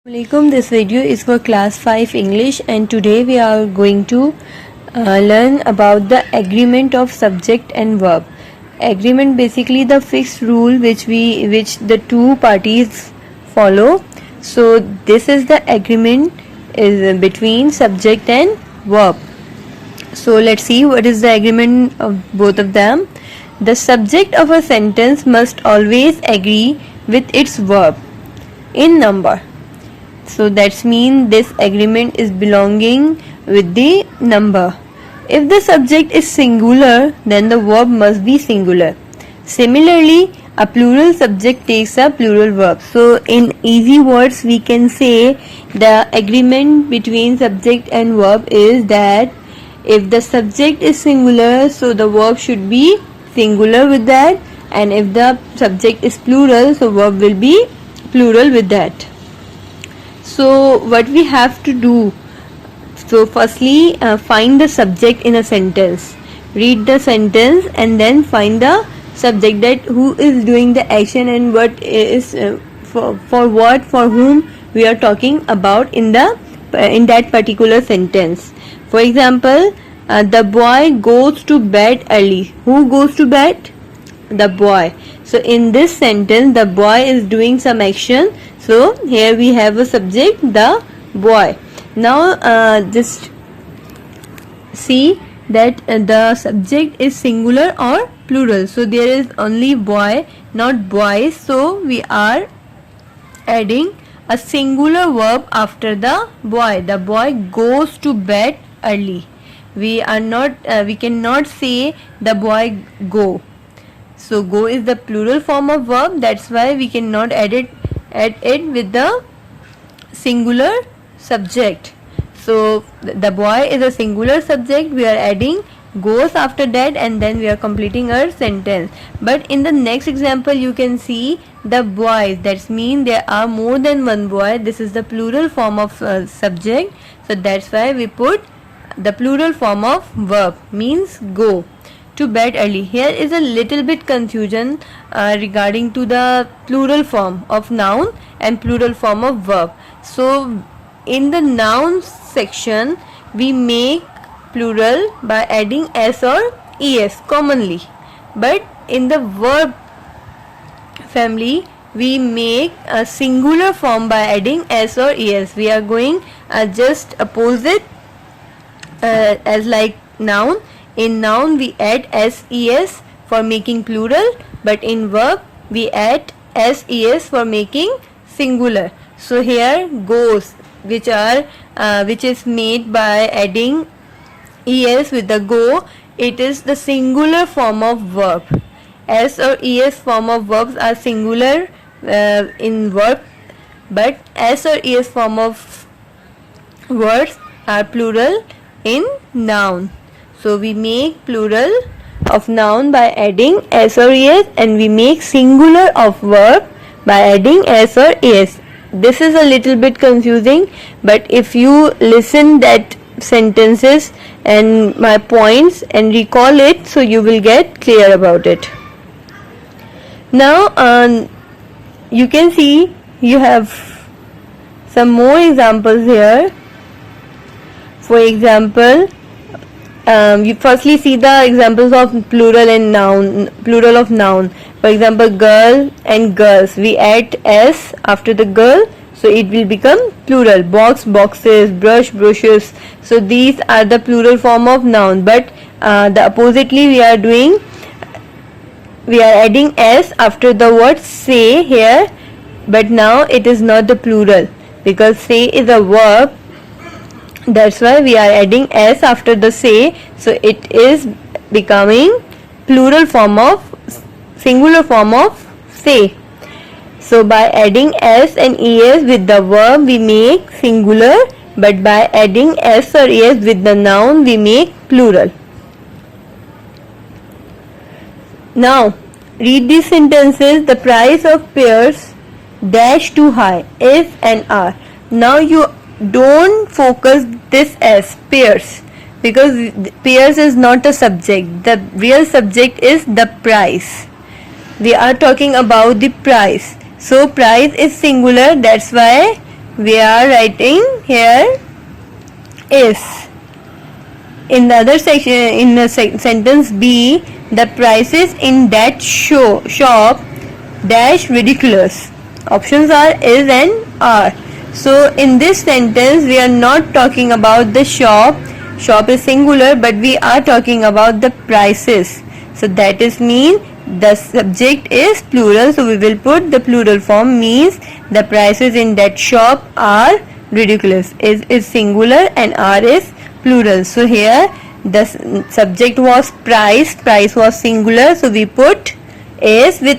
Assalamualaikum. This video is for class 5 English, and today we are going to learn about the agreement of subject and verb. Agreement basically the fixed rule which the two parties follow. So this is the agreement is between subject and verb. So let's see what is the agreement of both of them. The subject of a sentence must always agree with its verb in number. So that's mean this agreement is belonging with the number. If the subject is singular, then the verb must be singular. Similarly, a plural subject takes a plural verb. So in easy words, we can say the agreement between subject and verb is that if the subject is singular, so the verb should be singular with that, and if the subject is plural, so verb will be plural with that. So what we have to do, so firstly find the subject in a sentence, read the sentence and then find the subject, that who is doing the action and what is for what, for whom we are talking about in that particular sentence. For example, the boy goes to bed early. Who goes to bed? The boy. So in this sentence the boy is doing some action, so here we have a subject, the boy. Now just see that the subject is singular or plural. So there is only boy, not boys, so we are adding a singular verb after the boy. The boy goes to bed early. We cannot say the boy go. So go is the plural form of verb, that's why we cannot add it with the singular subject. So the boy is a singular subject, we are adding goes after that, and then we are completing our sentence. But in the next example you can see the boys, that means there are more than one boy. This is the plural form of subject, so that's why we put the plural form of verb, means go to bed early. Here is a little bit confusion regarding to the plural form of noun and plural form of verb. So in the noun section we make plural by adding s or es commonly, but in the verb family we make a singular form by adding s or es. We are going just opposite as like noun. In noun we add ses for making plural, but in verb we add ses for making singular. So here goes, which is made by adding es with the go, it is the singular form of verb. S or es form of verbs are singular in verb, but s or es form of words are plural in noun. So we make plural of noun by adding s or es, and we make singular of verb by adding s or es. This is a little bit confusing, but if you listen that sentences and my points and recall it, so you will get clear about it. Now you can see you have some more examples here. For example, you firstly see the examples of plural and noun, plural of noun. For example, girl and girls, we add s after the girl, so it will become plural. Box, boxes, brush, brushes. So these are the plural form of noun, but the oppositely we are adding s after the word say here, but now it is not the plural because say is a verb. That's why we are adding s after the say, so it is becoming plural form of singular form of say. So by adding s and es with the verb we make singular, but by adding s or es with the noun we make plural. Now read these sentences. The price of pears dash too high, if and are. Now you don't focus this as pears, because pears is not a subject. The real subject is the price. We are talking about the price. So price is singular, that's why we are writing here is. In the other section, in the sentence B, the prices in that shop dash ridiculous. Options are is and are. So in this sentence we are not talking about the shop. Shop is singular, but we are talking about the prices. So that is mean the subject is plural, so we will put the plural form, means the prices in that shop are ridiculous. Is singular and are is plural. So here the subject was price was singular, so we put is with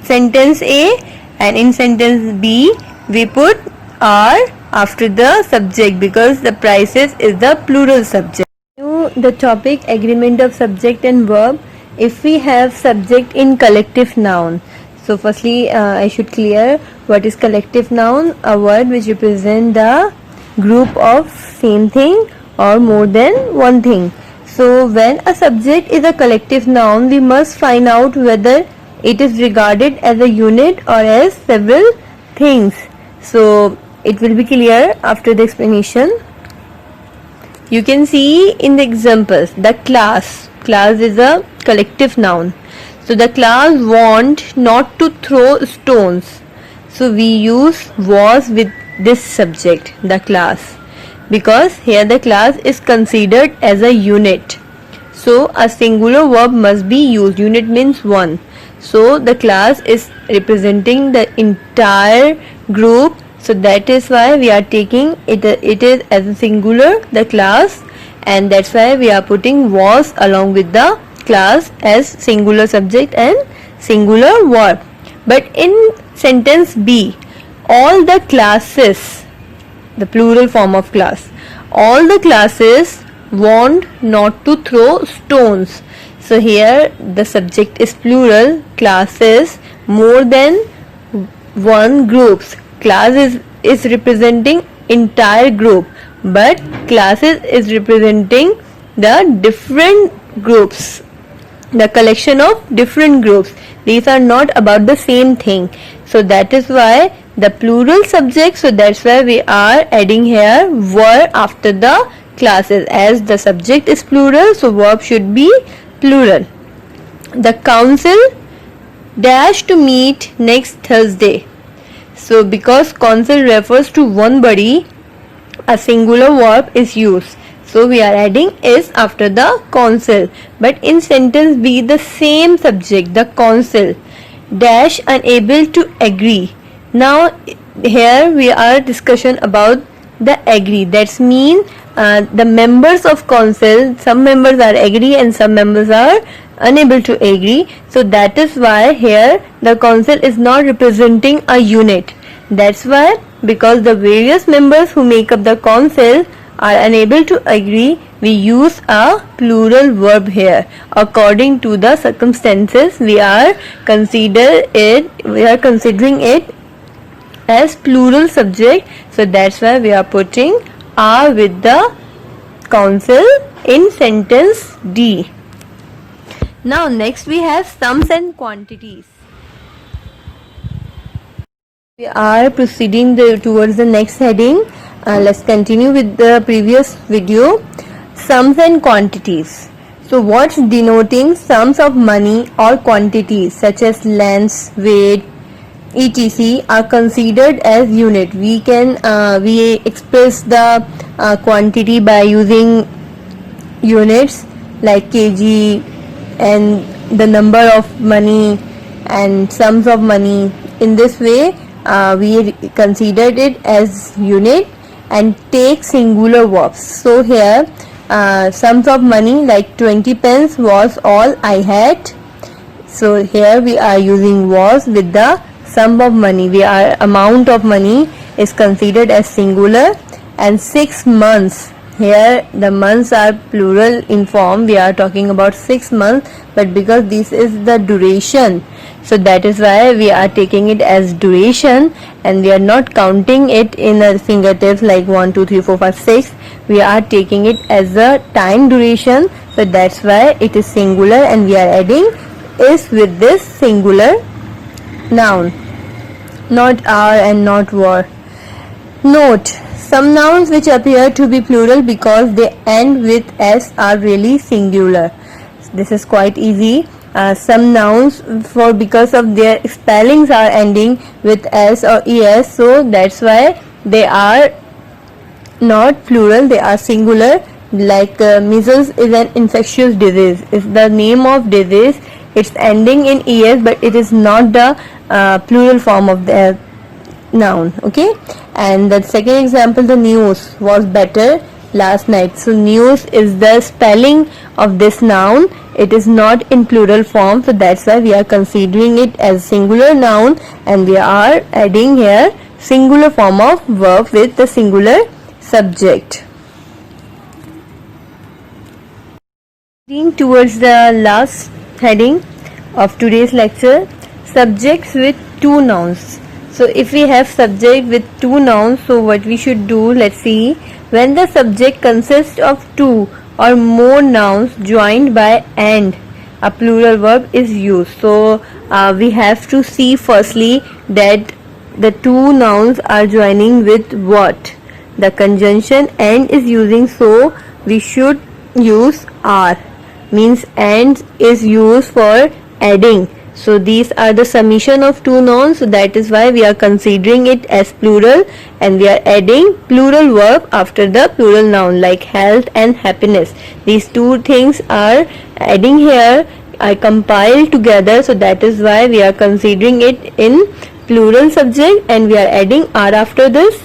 sentence A, and in sentence B we put are after the subject because the prices is the plural subject. The topic agreement of subject and verb. If we have subject in collective noun, so firstly I should clear what is collective noun. A word which represent the group of same thing or more than one thing. So when a subject is a collective noun, we must find out whether it is regarded as a unit or as several things. So it will be clear after the explanation. You can see in the examples the class is a collective noun. So the class want not to throw stones, so we use was with this subject, the class, because here the class is considered as a unit. So a singular verb must be used. Unit means one. So the class is representing the entire group, so that is why we are taking it is as a singular, the class, and that's why we are putting was along with the class as singular subject and singular verb. But in sentence B, all the classes, the plural form of class, all the classes want not to throw stones. So here the subject is plural, classes more than one groups. Class is representing entire group, but classes is representing the different groups, the collection of different groups. These are not about the same thing. So that is why the plural subject, so that's why we are adding here were after the classes. As the subject is plural, so verb should be plural. The council dash to meet next Thursday. So because council refers to one body, a singular verb is used. So we are adding is after the council. But in sentence B, the same subject, the council dash unable to agree. Now here we are discussion about the agree. That's mean the members of council, some members are agree and some members are unable to agree. So that is why here the council is not representing a unit. That's why, because the various members who make up the council are unable to agree, we use a plural verb here. According to the circumstances, we are considering it as plural subject. So that's why we are putting are with the council in sentence D. Now next we have sums and quantities. We are proceeding towards the next heading. Let's continue with the previous video. Sums and quantities. So what's denoting sums of money or quantities such as lengths, weight, etc. are considered as unit. We can we express the quantity by using units like kg and the number of money and sums of money. In this way we considered it as unit and take singular verbs. So here sums of money like 20 pence was all I had. So here we are using was with the sum of money. We are amount of money is considered as singular. And 6 months, here the months are plural in form. We are talking about 6 months, but because this is the duration, so that is why we are taking it as duration and we are not counting it in a fingertips like 1 2 3 4 5 6. We are taking it as a time duration, so that's why it is singular and we are adding is with this singular noun, not are and not were. Note: some nouns which appear to be plural because they end with s are really singular. This is quite easy. Some nouns, for because of their spellings are ending with s or es, so that's why they are not plural, they are singular. Like measles is an infectious disease. It's the name of disease. It's ending in es, but it is not the plural form of the noun. Okay. And the second example, the news was better last night. So news is the spelling of this noun. It is not in plural form, so that's why we are considering it as singular noun, and we are adding here singular form of verb with the singular subject. Towards the last heading of today's lecture, subjects with two nouns. So if we have subject with two nouns, so what we should do, let's see. When the subject consists of two or more nouns joined by and, a plural verb is used. So we have to see firstly that the two nouns are joining with what? The conjunction and is using, so we should use are. Means and is used for adding. So these are the summation of two nouns, so that is why we are considering it as plural, and we are adding plural verb after the plural noun, like health and happiness. These two things are adding here, I compiled together, so that is why we are considering it in plural subject and we are adding are after this.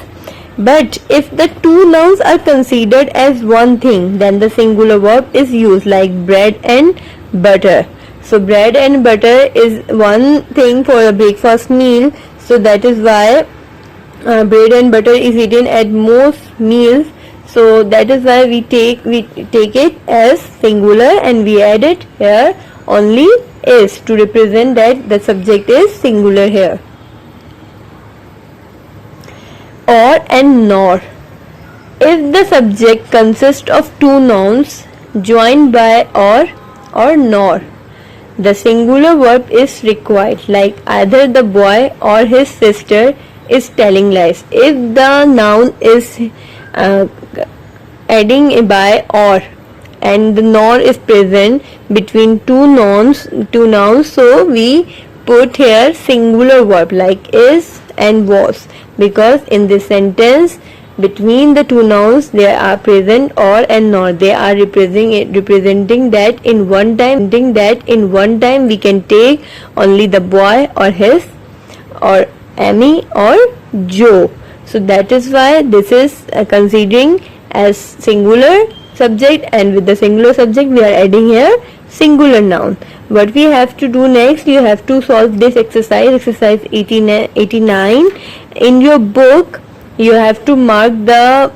But if the two nouns are considered as one thing, then the singular verb is used, like bread and butter. So bread and butter is one thing for a breakfast meal, so that is why bread and butter is eaten at most meals. So that is why we take it as singular and we add it here only is to represent that the subject is singular here. Or and nor. If the subject consists of two nouns joined by or nor, the singular verb is required, like either the boy or his sister is telling lies. If the noun is adding by or and the nor is present between two nouns, so we put here singular verb like is and was, because in this sentence between the two nouns there are present or and nor. They are representing that in one time we can take only the boy or his or Amy or Joe. So that is why this is considering as singular subject, and with the singular subject we are adding here singular noun. What we have to do next, you have to solve this exercise 89. In your book you have to mark the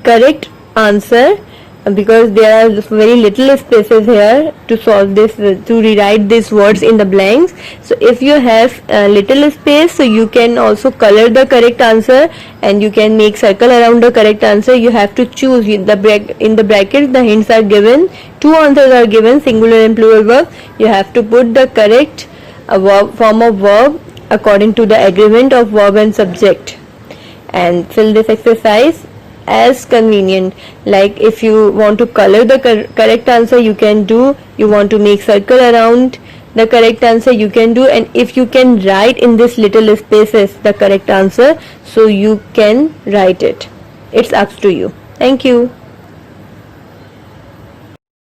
correct answer, because there are very little spaces here to solve this, to rewrite these words in the blanks. So if you have little space, so you can also color the correct answer and you can make circle around the correct answer. You have to choose in the bracket the hints are given, two answers are given, singular and plural verb. You have to put the correct form of verb according to the agreement of verb and subject, and fill this exercise as convenient. Like if you want to color the correct answer, you can do. You want to make circle around the correct answer, you can do. And if you can write in this little spaces the correct answer, so you can write it. It's up to you. Thank you.